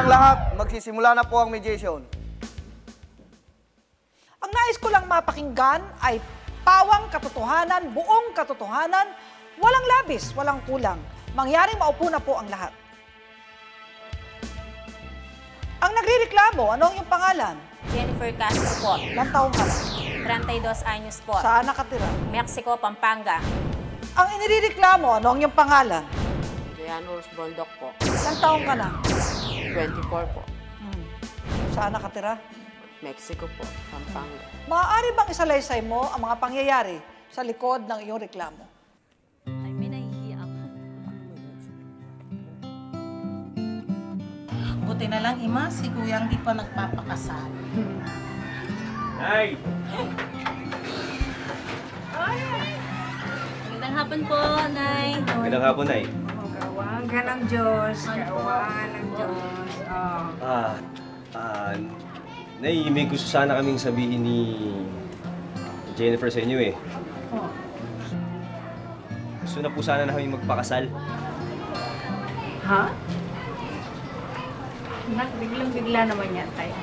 ang lahat, magsisimula na po ang mediation. Ang nais ko lang mapakinggan ay pawang katotohanan, buong katotohanan, walang labis, walang kulang. Mangyaring maupo na po ang lahat. Ang nagrereklamo, ano ang iyong pangalan? Jennifer Castro po. Ilang taong ka na? 32 anyos po. Saan nakatira? Mexico, Pampanga. Ang inireklamo, ano ang iyong pangalan? Janos Bondok po. Ilang taong ka na? 24 po. Saan nakatira? Mexico po. Pampanga. Maaari bang isalaysay mo ang mga pangyayari sa likod ng iyong reklamo? Ay, may nahihiya ako. Buti na lang, Ima, si Kuya hindi pa nagpapakasal. Nay! Magandang hapon po, Nay. Magandang hapon, Nay. Kawan ka ng Diyos. Kawan ng Diyos. Nay, may gusto sana kaming sabihin ni Jennifer sa inyo eh. Gusto na po sana na kami magpakasal. Ha? Biglang-bigla naman yan tayo.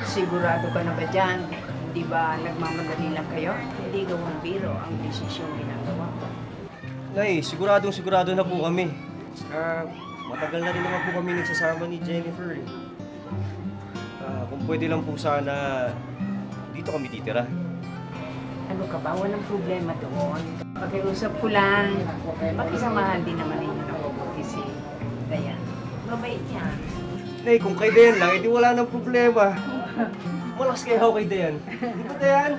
Sigurado ka na ba dyan? Di ba nagmamadali lang kayo? Hindi gawang biro ang desisyon ginagawa ko. Nay, siguradong-sigurado na po kami. Matagal na rin naman po kami nagsasama ni Jennifer eh. Kung pwede lang po sana, dito kami titira. Ano ka ba? Walang problema doon. Pakiusap ko lang. Pakisamahan din naman ninyo ng mabuti si Dayan. Mabait yan. Nay, kung kay Dayan lang, edi wala nang problema. Malakas kayo kay Dayan. Di ba, Dayan?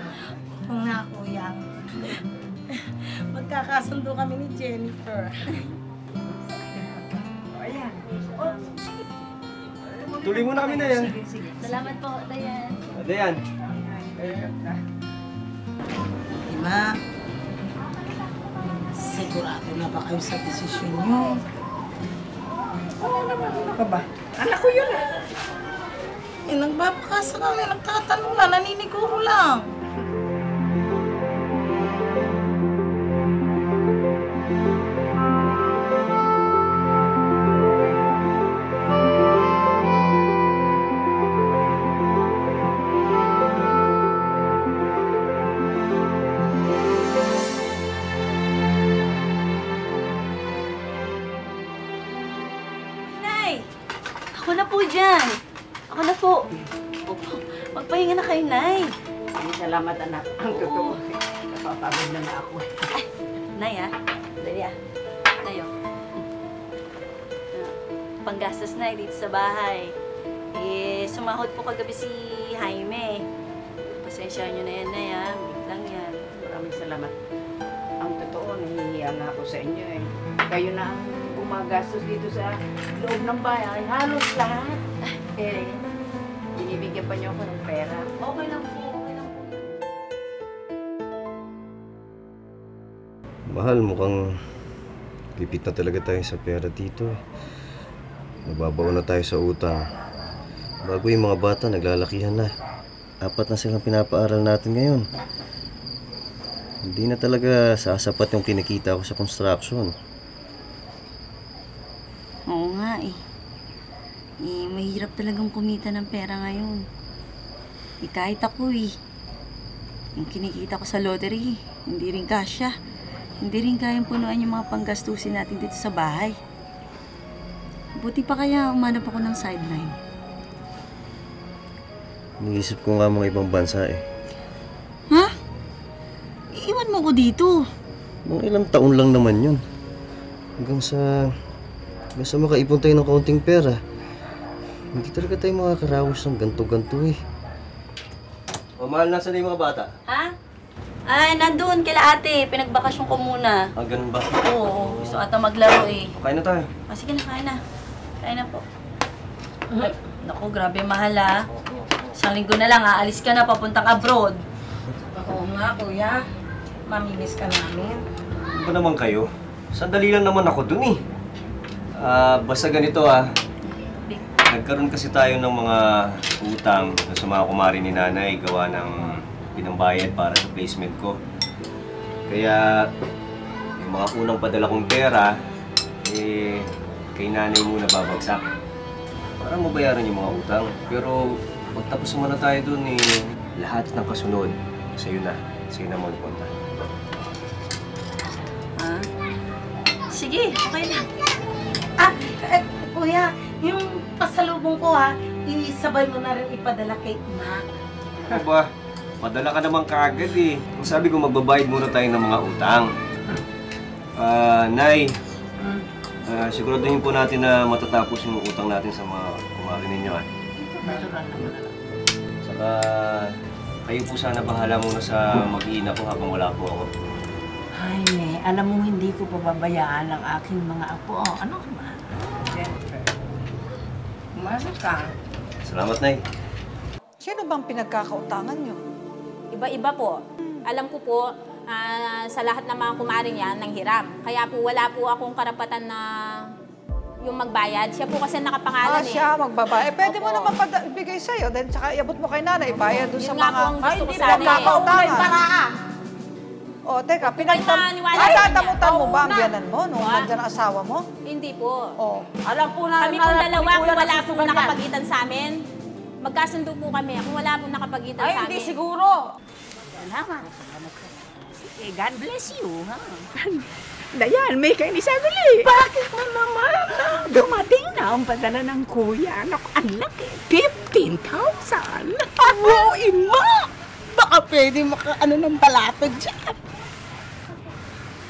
Oo nga, Kuya. Magkakasundo kami ni Jennifer. Ayan. Tuloy mo na kami na yan. Sige, sige. Salamat po, Dayan. Dayan. Ima, sigurado na ba kayo sa desisyon niyo? Oo naman. Ano ka ba? Anak ko yun eh. Eh, nagbabakasa kami, nagtatanong na, naniniguro lang. Nay! Ako na po dyan. Ako na po. Opo, magpahinga na kayo, Nay. Ay, salamat anak. Ang totoo. Napapagod na ako. Ay, Nay, Dali, Nay, panggastos, Nay, dito sa bahay. Eh, sumahod po kagabi si Jaime. Pasensya nyo na yan, Nay, Big lang yan. Maraming salamat. Ang totoo, nahihiya nga ako sa inyo eh. Kayo na ang gumagastos dito sa loob ng bahay. Halos lahat. Eh, binibigyan pa niyo ako ng pera. Okay lang po, okay lang po. Mahal, mukhang pipit na talaga tayo sa pera dito. Nababaon na tayo sa utang. Bago yung mga bata, naglalakihan na. 4 na silang pinapaaral natin ngayon. Hindi na talaga sasapat yung kinikita ko sa construction. Oo nga eh. Mahirap talagang kumita ng pera ngayon. Kahit ako yung kinikita ko sa lottery, hindi rin kasya. Hindi rin kayang punuan yung mga panggastusin natin dito sa bahay. Buti pa kaya umanap ako ng sideline. Iniisip ko nga mga ibang bansa eh. Ha? Iiwan mo ko dito. Mga ilang taon lang naman yun. Hanggang sa makaipon tayo ng kaunting pera. Hindi talaga tayo makakaraos ng ganto-ganto eh. O, mahal, nasa na yung mga bata? Ha? Ay, nandun kila ate. Pinagbakasyon ko muna. Ah, ganun ba? Oo, gusto ata maglaro eh. Kain na tayo. Sige na, kain na. Kain na po. Ay, naku, grabe mahal ah. Isang linggo na lang, aalis ka na papuntang abroad. Oo nga, Kuya. Mamimiss ka namin. Ano ba naman kayo? Sandali lang naman ako dun eh. Basta ganito Nagkaroon kasi tayo ng mga utang sa mga kumari ni nanay gawa ng pinambayad para sa placement ko. Kaya yung mga unang padala kong pera, kay nanay muna babagsak. para mabayaran yung mga utang. Pero pagtapos naman na tayo dun lahat ng kasunod, sa'yo na. Sa'yo na magpunta. Ha? Sige, okay lang. Kuya, yung pasalubong ko isabay mo na rin ipadala kay Ma. Aba, padala ka naman kaagad Ang sabi ko, magbabayad muna tayo ng mga utang. Nay, siguraduhin po natin na matatapos yung utang natin sa mga kumari ninyo. Natural naman na lang. Saka, kayo po sana bahala muna sa mag-iina ko habang wala po ako. Jaime, alam mo hindi ko pababayaan ang aking mga apo. Ano ka ba? Jennifer, umasok ka. Salamat, Nay. Sino bang pinagkakautangan nyo? Iba-iba po. Alam ko po, sa lahat ng mga kumaring yan, nanghiram. Kaya po wala po akong karapatan na yung magbayad. Siya po kasi nakapangalan Siya magbabayad. Pwede mo Opo. naman ibigay sa'yo. Then tsaka iabot mo kay nanay, bayad doon sa Yun nga mga... po ang gusto ko Hindi sana pinagkakautangan. O, teka, maniwala sa pinagdamutan mo kanya. ba ang Oo, biyanan mo nung Ha? nandyan ang asawa mo? Hindi po. O, Alam po na Kami pong dalawa, kung wala pong nasusugal yan. nakapagitan sa amin, magkasundo po kami. Kung wala pong nakapagitan Ay, sa hindi amin. siguro. Salamat. Sige, God bless you, ha? Dayan, may kayo ni Sabili. Bakit mo naman? Dumating na ang padala ng kuya. Naku, ang laki. 15,000. Wow, Ima! Baka pwede ng balapag dyan.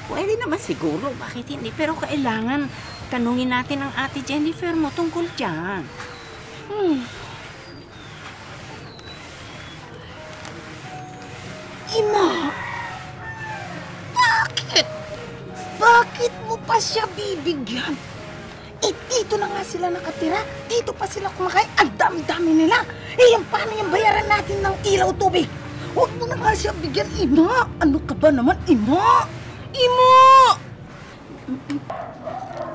Pwede naman siguro, bakit hindi? Pero kailangan tanungin natin ang ate Jennifer mo tungkol dyan. Ima! Bakit? Bakit mo pa siya bibigyan? Eh, dito na nga sila nakatira. Dito pa sila kumakain. Ang dami-dami nila. Eh, yan paano yung bayaran natin ng ilaw tubig? Huwag mo na nga siya bigyan, Ina. Ano ka ba naman, Ina? Ina!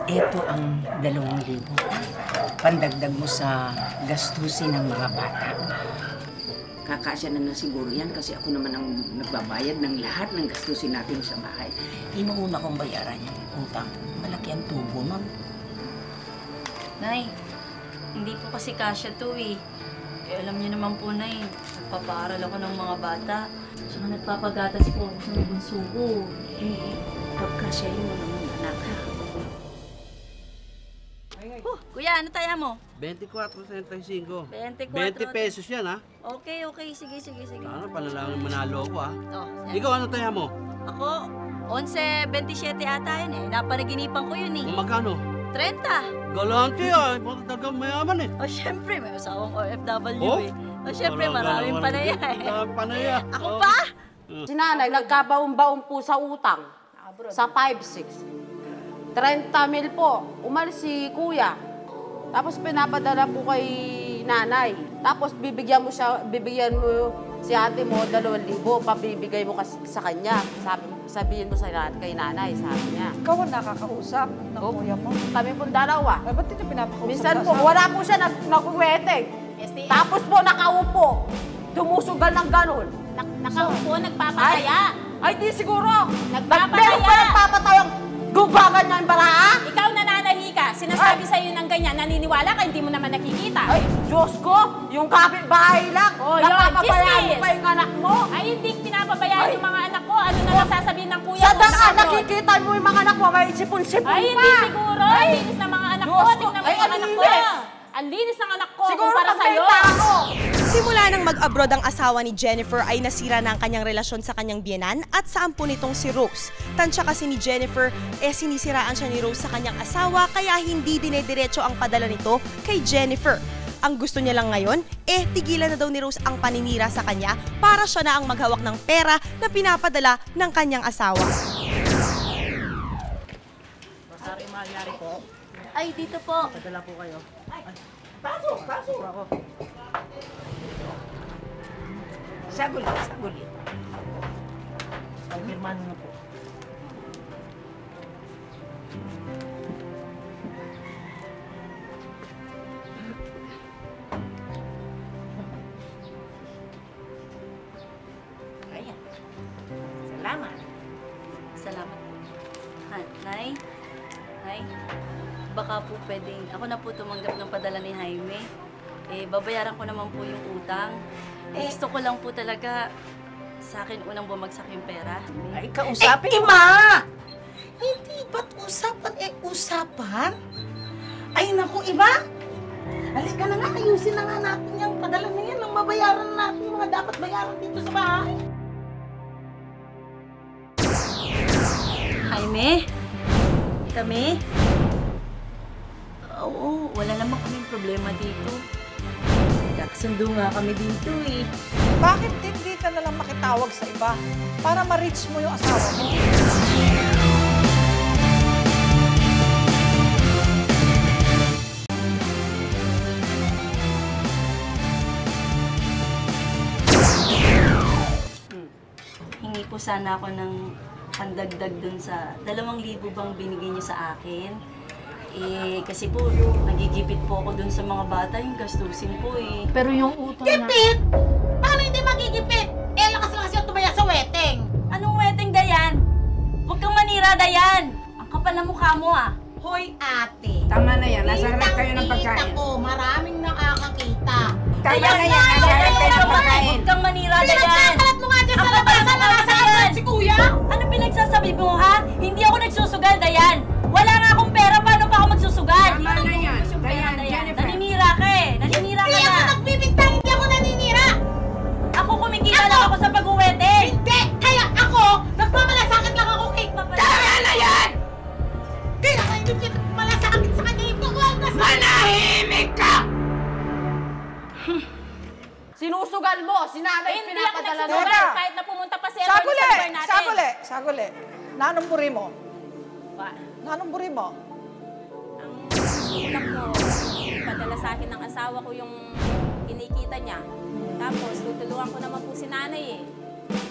Ito ang 2,000. Pandagdag mo sa gastusin ng mga bata. Kakasya na siguro yan kasi ako naman ang nagbabayad ng lahat ng gastusin natin sa bahay. Inuuna kong bayaran yung utang. Malaki ang tubo, ma'am. Nay, hindi po kasi kasya to alam niyo naman po, Nay, nagpapaaral ako ng mga bata. Saka nagpapagatas po ako sa bunso ko. Pagkasya yun naman, anak. Kuya, ano taya mo? 24.35. 24. 20 pesos yan, ha? Okay. Sige. Ano, panalangin manalo ko, ha? Oh, Ikaw, ano taya mo? Ako, 11.27 ata yun Napanaginipan ko yun Kung magkano? 30. Galante, ha? Ipag talagang mayaman, eh. O, syempre, may asawang OFW Oh? O, syempre, maraming panaya Maraming panaya. Ako pa? Si nanay, nagkabaon-baon po sa utang. Sa 5-6. 30 mil po. Umalis si kuya. Tapos pinapadala po kay nanay. Tapos bibigyan mo si ate mo 2,000. Pabibigay mo sa kanya. Sabihin mo kay nanay, sabi niya. ikaw ang nakakausap ng kuya mo. Kami po dalawa. Ay, ba't hindi pinapakausap Minsan sa po, asawa? wala po siya nagkuweteng. Tapos po nakaupo. Tumusugal ng ganun. Nakaupo, nagpapataya. Ay, di siguro. Nagpapataya. Meron ba nagpapatayang gubagan niya yung baraa? Ikaw nananahi ka. Sinasabi sa'yo ng ganyan. Naniniwala ka, hindi mo naman nakikita. Ay, Diyos ko, yung kapitbahay lang. Oh, yun, Napapabayaan mo chismis. pa yung anak mo. Ay, hindi pinapabayaan yung mga anak ko. Ano na lang sasabihin ng kuya Sa mo? daan, Naka-abroad. nakikita mo yung mga anak mo, may sipon-sipon pa. Ay, hindi siguro. Ang linis ng mga anak ko. Diyos ko. Tingnan mo Ay, yung ang anak ko. linis. Ang linis ng anak ko Siguro kumpara sa'yo. pagbenta ako. Simula nang mag-abroad ang asawa ni Jennifer ay nasira na ang kanyang relasyon sa kanyang biyenan at sa ampo nitong si Rose. Tansya kasi ni Jennifer, sinisiraan siya ni Rose sa kanyang asawa kaya hindi dinediretso ang padala nito kay Jennifer. Ang gusto niya lang ngayon, tigilan na daw ni Rose ang paninira sa kanya para siya na ang maghawak ng pera na pinapadala ng kanyang asawa. Ay, dito po. Padala po kayo. Pasok! Saguli. Pagpirmahan na po. Ayan. Salamat. Salamat. Nay? Nay? Baka baka po pwedeng ako na po tumanggap ng padala ni Jaime. Babayaran ko naman po yung utang. Gusto ko lang po talaga sa akin unang bumagsak yung pera. Ay, kausapin Ima! Hindi ba't usapan usapan? Ay, naku, Ima! Halika na nga, ayusin na nga natin yung padala na yan nang mabayaran natin yung mga dapat bayaran dito sa bahay. Jaime? Kami? Oo, wala naman kaming problema dito. Kakasundo nga kami dito eh. Bakit hindi ka nalang makitawag sa iba para ma-reach mo yung asawa mo? Hingi po sana ako ng pandagdag dun sa 2,000 bang binigay niyo sa akin. Kasi po, nagigipit po ako dun sa mga bata, yung gastusin po eh. Pero yung utang na... Gipit? Paano hindi magigipit? Lakas-lakas yung tumaya sa wedding. Anong wedding, Dayan? Huwag kang manira, Dayan! Ang kapal na mukha mo ah. Hoy, ate. Tama na yan. Nasa harap kayo ng pagkain. Kitang-kita ko, maraming nakakakita. Tama na yan. Nasa harap kayo ng pagkain. Huwag kang manira, Dayan! Pinagkakalat mo nga dyan sa labasan na nasa harap si kuya! Ano pinagsasabi mo, ha? Hindi ako nagsusugal, Dayan! Wala nga akong pera, paano pa ako magsusugal? Tama na yan. Dayan, Jennifer. naninira ka eh! Naninira ka Hindi na! ako nagbibintang, hindi ako naninira! Ako kumikita lang ako sa pag-uwete! Hindi! Kaya ako, nagmamalasakit lang ako kay Papa. Tama na yan! Kaya ka hindi pinagmalasakit sa kanya yung tuwag na sa... Manahimik ka! Sinusugal mo, sinanay Hindi ako pinapadala mo. nagsusugal kahit na pumunta pa si Atty. sa lugar natin. Saguli. Nanumburi mo. Ba? Nanumburi mo. Ang ulam ko, padala sa akin ng asawa ko yung kinikita niya. Tapos, tutulungan ko naman po si nanay eh.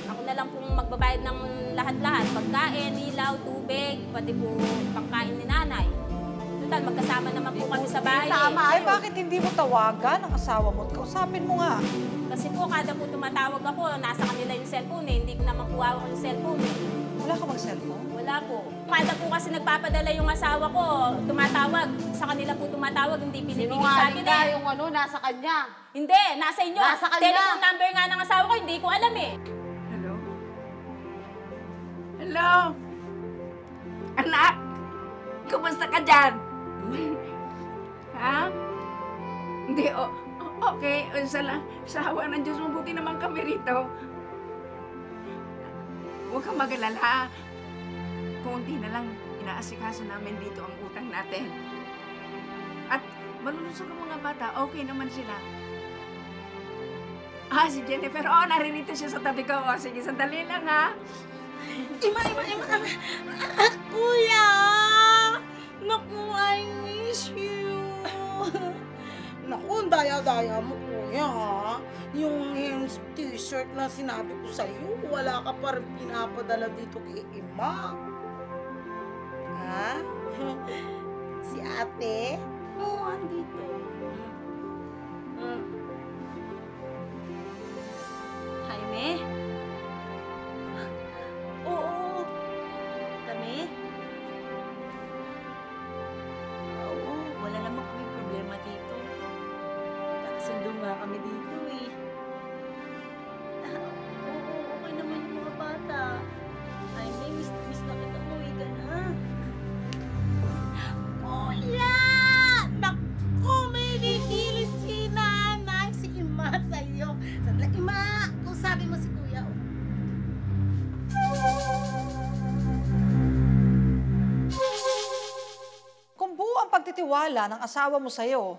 Ako na lang pong magbabayad ng lahat-lahat. Pagkain, ilaw, tubig, pati po pagkain ni nanay. Total, magkasama naman po kami sa bahay Ay, bakit hindi mo tawagan ang asawa mo? Kausapin mo nga. Kasi po, kada po tumatawag ako, nasa kanila yung cellphone eh. Hindi ko naman po hawak yung cellphone eh. Wala ka mag-cellphone? Wala po. Kada po kasi nagpapadala yung asawa ko, tumatawag. Sa kanila po tumatawag, hindi pinibigay sa akin eh. yung nasa kanya. Hindi, nasa inyo. Nasa kanya. Telephone number nga ng asawa ko, hindi ko alam eh. Hello? Hello? Anak? Kumusta ka dyan? Ha? Hindi, okay. Sa hawa ng Diyos, mabuti naman kami rito. Huwag kang mag-alala. Kunti na lang inaasikaso namin dito ang utang natin. At malulusog ang mga bata, okay naman sila. Si Jennifer. Naririto siya sa tabi ko. Sige, sandali lang ha. Ima. Kuya! Naku, I miss you. Naku, ang daya-daya mo, kuya, ha? Yung Hems t-shirt na sinabi ko sa'yo, wala ka pa rin pinapadala dito kay Ima. Ha? Si ate? Oo, andito. Jaime? Oo. Kami? Oo, wala naman kaming problema dito. Kakasundo nga kami dito eh. Oo, okay naman yung mga bata. Jaime, miss na kita. Uwi ka na. Kuya! Naku, may dikilit si nanay, si Ima sa'yo. Sandali, Ima, kung sabi mo si kuya, oh. Kung buo ang pagtitiwala ng asawa mo sa'yo,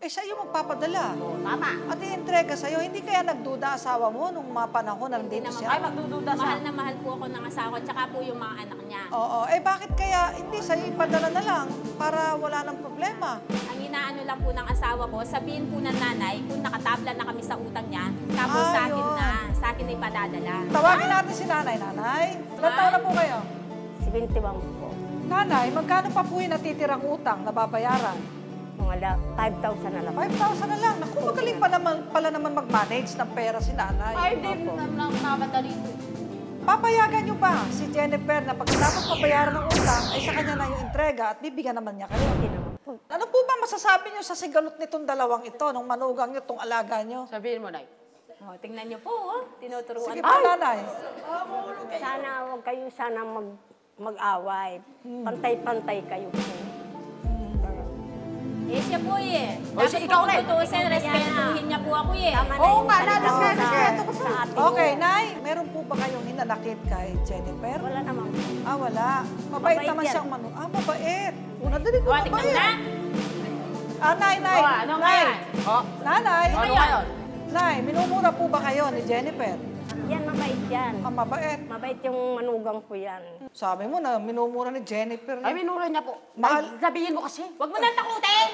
siya yung magpapadala. Tama. At i-entrega sa'yo, hindi kaya nagduda asawa mo nung mga panahon na nandito siya? Ay, magdududa siya. Mahal na mahal po ako ng asawa at saka po yung mga anak niya. Oo, bakit kaya hindi sa'yo ipadala na lang para wala nang problema? Ang inaano lang po ng asawa ko, sabihin po ng nanay kung nakatabla na kami sa utang niya, tapos sa akin Ayun. sa akin na ipadadala. Tawagin natin si nanay. Nanay, ilan taon na po kayo? 71 po. Nanay, magkano pa po yung natitirang utang na babayaran? Mga 5,000 na lang. 5,000 na lang. Naku, magaling pa naman, pala naman mag-manage ng pera si nanay. Ay, hindi namadali ito. Papayagan niyo ba si Jennifer na pagkatapos papayaran ng utang, ay sa kanya na yung entrega at bibigyan naman niya kayo? Hindi naman. Ano po ba masasabi niyo sa sigalot nitong dalawang ito, nung manugang niyo, itong alaga niyo? Sabihin mo, Nay. Oh, tingnan niyo po, oh. Tinuturuan. Sige po, nanay. Sana huwag kayo mag-away. Pantay-pantay kayo po. Eh, siya po eh. O, Dapat ikaw po rin. tutusin, respetuhin niya po ako eh. Oo nga, nalas nga, Sa- respeto ko sa atin Okay, mo. Nay, meron po ba kayong hinanakit kay Jennifer? Wala naman po. Ah, wala. Mabait Mabait naman yan. siyang mabait. Una, dali ko, Oh, tingnan mo na. Ah, Nay. Oh, ano nga yan? Oh, Nanay. ano ngayon? Nay, minumura po ba kayo ni Jennifer? Yan, mabait yan. Ah, mabait. Mabait yung manugang ko yan. Sabi mo na minumura ni Jennifer. Ay, minura niya po. Mahal. Ay, sabihin mo kasi. Huwag mo nang takutin!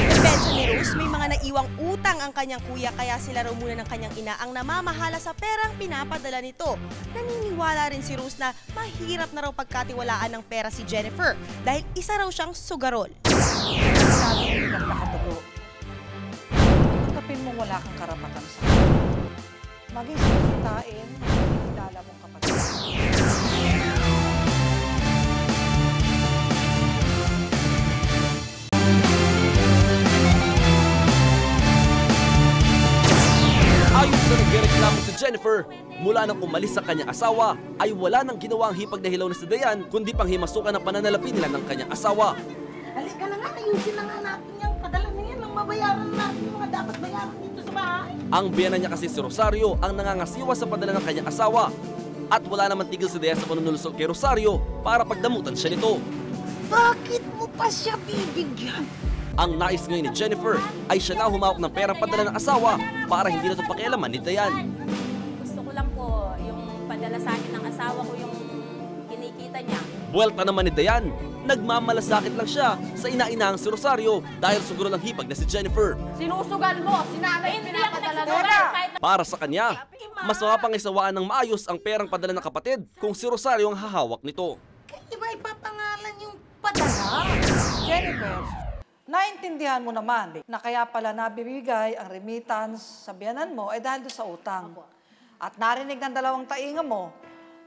Depensa ni Rose, may mga naiwang utang ang kanyang kuya kaya sila raw muna ng kanyang ina ang namamahala sa perang pinapadala nito. Naniniwala rin si Rose na mahirap na raw pagkatiwalaan ng pera si Jennifer dahil isa raw siyang sugarol. Sabi hindi ka nakatugo. Tanggapin mo wala kang karapatan sa maging sisitain ang kilala mong kapatid. Ayon sa nagreklamo si Jennifer, mula nang umalis sa kanyang asawa, ay wala nang ginawa ang hipag na hilaw na si Dayan, kundi panghimasukan ang pananalapi nila ng kanyang asawa. Halika na nga, ayusin na nga natin yung padala na yan. Ang mabayaran natin yung mga dapat bayaran dito sa bahay. Ang biyanan niya kasi si Rosario ang nangangasiwa sa padala ng kanyang asawa. At wala naman tigil si Dayan sa panunulusot kay Rosario para pagdamutan siya nito. Bakit mo pa siya bibigyan? Ang nais ngayon ni Jennifer ay siya na humawak ng perang padala ng asawa para hindi na ito pakialaman ni Dayan. Gusto ko lang po, yung padala sa akin ng asawa ko, yung kinikita niya. Buwelta naman ni Dayan, nagmamalasakit lang siya sa ina-inahang si Rosario dahil siguro lang hipag na si Jennifer. Sinusugal mo, sinanay yung Hindi ako pinapadala nagsusugal kahit Para sa kanya, mas mapapangisawaan ng maayos ang perang padala ng kapatid kung si Rosario ang hahawak nito. Iba ipapangalan yung padala. Jennifer, naintindihan mo naman na kaya pala nabibigay ang remittance sa biyanan mo ay dahil doon sa utang. At narinig ng dalawang tainga mo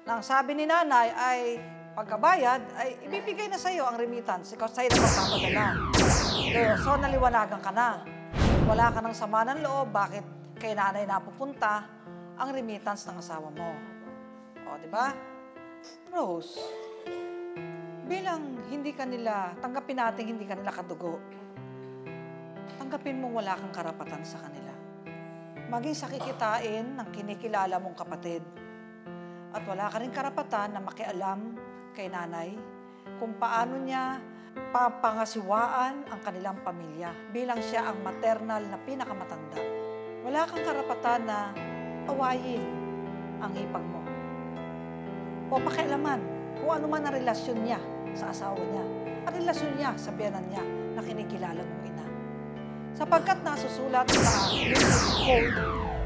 na ang sabi ni nanay ay pagkabayad ay ibibigay na sa iyo ang remittance. Ikaw sa'yo na magpapadala. So naliwanagan ka na. Wala ka ng sama ng loob bakit kay nanay napupunta ang remittance ng asawa mo. O, di ba? Rose, bilang hindi kanila, tanggapin natin hindi kanila kadugo, tanggapin mong wala kang karapatan sa kanila. Maging sa kikitain ng kinikilala mong kapatid. At wala ka rin karapatan na makialam kay nanay kung paano niya papangasiwaan ang kanilang pamilya bilang siya ang maternal na pinakamatanda. Wala kang karapatan na awayin ang hipag mo o pakialaman kung ano man ang relasyon niya sa asawa niya at relasyon niya sa biyanan niya na kinikilala mong ina. Sapagkat nasusulat sa Code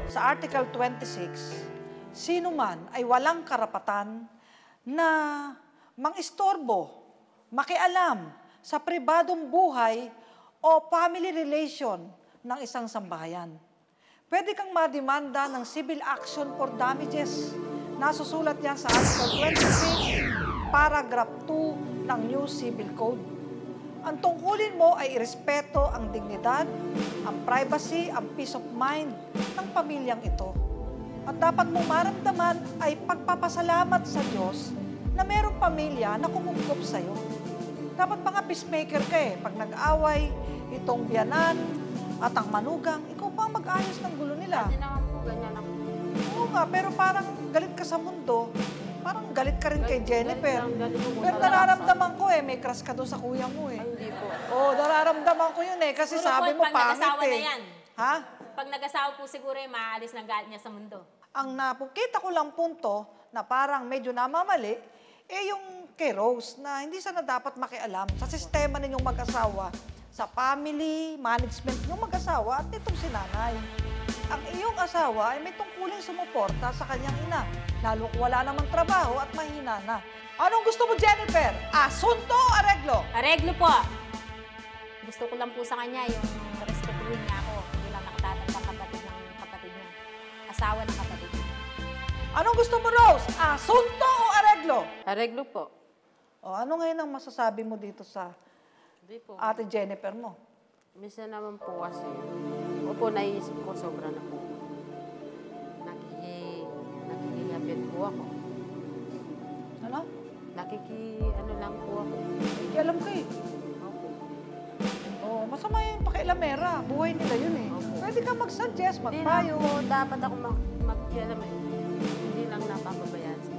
sa Article 26, sino man ay walang karapatan na mangistorbo, makialam sa pribadong buhay o family relation ng isang sambahayan. Pwede kang mademanda ng civil action for damages. Nasusulat yan sa Article 26, Paragraph 2 ng New Civil Code. Ang tungkulin mo ay irespeto ang dignidad, ang privacy, ang peace of mind ng pamilyang ito. At dapat mong maramdaman ay pagpapasalamat sa Diyos na mayroong pamilya na kumugkop sa'yo. Dapat pa nga peacemaker ka eh. Pag nag-away, itong biyanan at ang manugang, ikaw pa ang mag-ayos ng gulo nila. Hindi naman po, ganyan ako. Oo nga, pero parang galit ka sa mundo. Parang galit ka rin kay Jennifer. Pero nararamdaman ko eh, may crush ka doon sa kuya mo eh. Ay, hindi po. Oo, nararamdaman ko yun eh, kasi Siguro sabi po, mo pag pangit nag-asawa na eh. yan. Ha? Pag nag-asawa po siguro ay maaalis ng galit niya sa mundo. Ang napukita ko lang punto na parang medyo namamali, eh yung kay Rose na hindi sana dapat makialam sa sistema ninyong mag-asawa, sa family, management ninyong mag-asawa at nitong si nanay. Ang iyong asawa ay may tungkuling sumuporta sa kanyang ina, lalo kung wala namang trabaho at mahina na. Anong gusto mo, Jennifer? Asunto o areglo? Areglo po. Gusto ko lang po sa kanya yung respetuhin niya ako bilang nakatatandang kapatid ng kapatid niya. Asawa ng kapatid niya. Anong gusto mo, Rose? Asunto o areglo? Areglo po. O ano ngayon ang masasabi mo dito sa Hindi po. Ate Jennifer mo? Minsan naman po kasi, opo, naiisip ko, sobra na po. Nakikiyapit po ako. Ano? Ano lang po ako. Alam ko eh. Oo, masama yung pakialamera. Buhay nila yun eh. Pwede ka mag-suggest, Hindi magpayo. lang po, dapat ako magkialam eh. Hindi lang napapabayaan siya.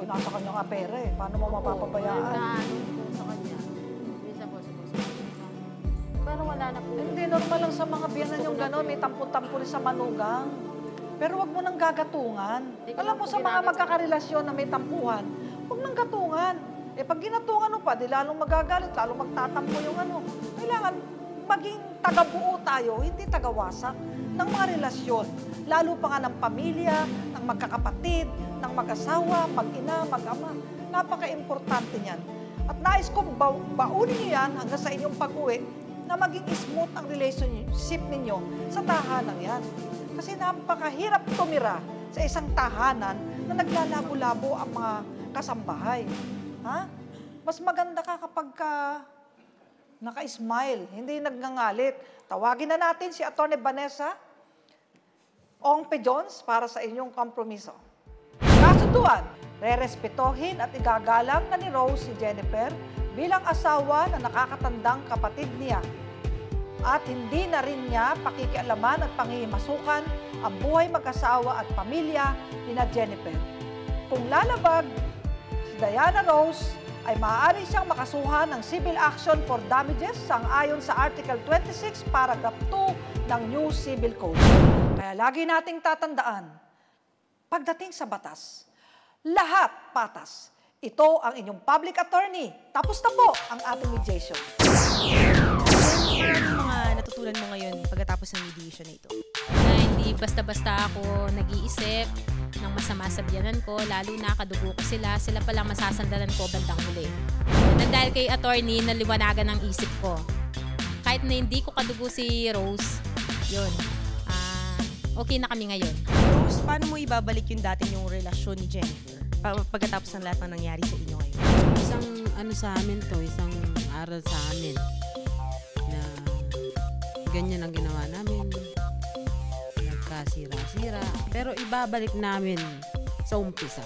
O, nasa kanya nga pera eh. Paano mo mapapabayaan? Nagkaano po sa kanya. Minsan po sa pero wala na po. Hindi, normal lang sa mga biyanan yung gano'n. May tampo-tampo rin sa manugang. Pero wag mo nang gagatungan. Alam mo, sa mga magkakarelasyon na may tampuhan, wag nang gatungan. Eh, pag ginatungan mo pa, di lalong magagalit, lalong magtatampo yung ano. Kailangan maging tagabuo tayo, hindi tagawasak ng mga relasyon. Lalo pa nga ng pamilya, ng magkakapatid, ng mag-asawa, mag-ina, mag-ama. Napaka-importante niyan. At nais kong baunin niyo yan hanggang sa inyong pag-uwi na maging smooth ang relationship ninyo sa tahanang yan. Kasi napakahirap tumira sa isang tahanan na naglalabo-labo ang mga kasambahay. Ha? Mas maganda ka kapag naka-smile, hindi nagngangalit. Tawagin na natin si Atty. Vanessa Ongpe Jones para sa inyong kompromiso. Kasunduan, rerespetohin at igagalang na ni Rose si Jennifer bilang asawa na nakakatandang kapatid niya. At hindi na rin niya pakikialaman at pangihimasukan ang buhay mag-asawa at pamilya ni Jennifer. Kung lalabag si Diana Rose, ay maaari siyang makasuhan ng civil action for damages sang-ayon sa Article 26, Paragraph 2 ng New Civil Code. Kaya lagi nating tatandaan, pagdating sa batas, lahat patas. Ito ang inyong public attorney. Tapos na po ang ating mediation. Ano mga natutunan mo ngayon pagkatapos ng mediation na ito? Na hindi basta-basta ako nag-iisip ng masama sa biyanan ko, lalo na kadugo ko sila palang masasandalan ko bandang huli. Na dahil kay attorney, naliwanagan ang isip ko. Kahit na hindi ko kadugo si Rose, yun, okay na kami ngayon. Rose, paano mo ibabalik yung dati yung relasyon ni Jennifer pagkatapos ng lahat ng nangyari sa inyo ngayon? Isang sa amin to, isang aral sa amin na ganyan ang ginawa namin. Nagkasira-sira. Pero ibabalik namin sa umpisa.